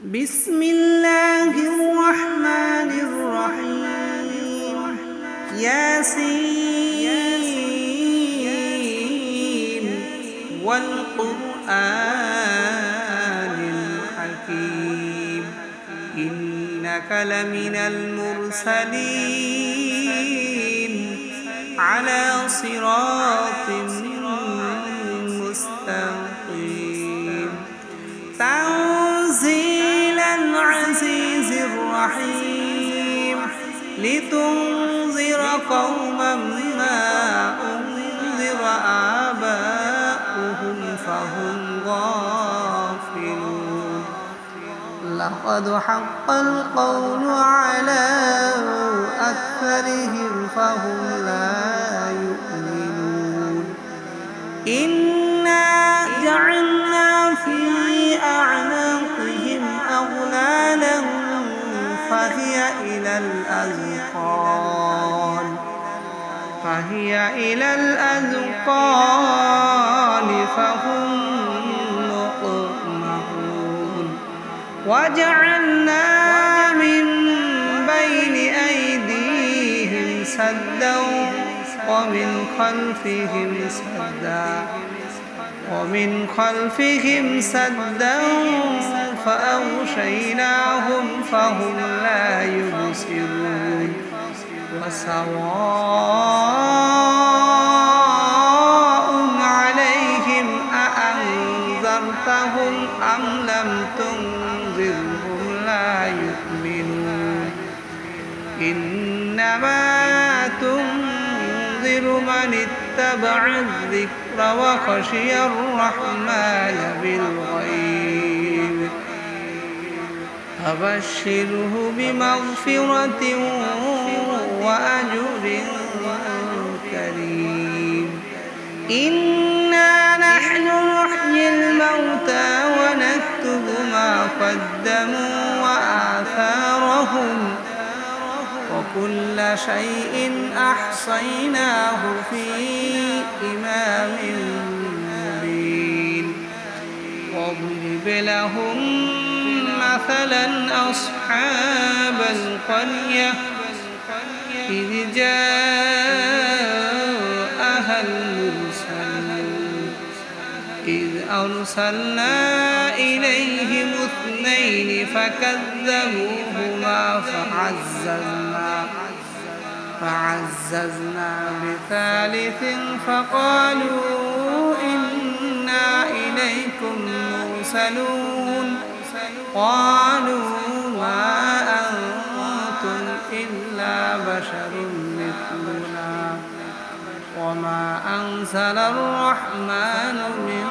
بسم الله الرحمن الرحيم ياسين والقرآن الحكيم إنك لمن المرسلين على صراط مستقيم تنزيل العزيز الرحيم لتنذر قوما ما أنذر آباؤهم فهم غافلون لقد حق القول على أكثرهم فهم لا يؤمنون إنا جعلنا في أعناقهم أغلالا فهي إلى الأذقان فهم مقمحون وجعلنا من بين أيديهم سدا ومن خلفهم سدا فأغشيناهم فهم لا يبصرون وسواء عليهم أأنذرتهم أم لم تنذرهم لا يؤمنون إنما تنذر من اتبع الذكر وخشي الرحمن بالغيب فبشره بمغفرة وأجر كريم إنا نحن نحيي الموتى ونكتب ما قدموا وآثارهم وكل شيء أحصيناه في إمام مبين واضرب لهم مثلا أصحاب القرية إذ جاءها المرسلون إذ أرسلنا إليهم اثنين فكذبوهما فعززنا بثالث فقالوا إنا إليكم مرسلون قالوا ما أنتم إلا بشر مثلنا وما أنزل الرحمن من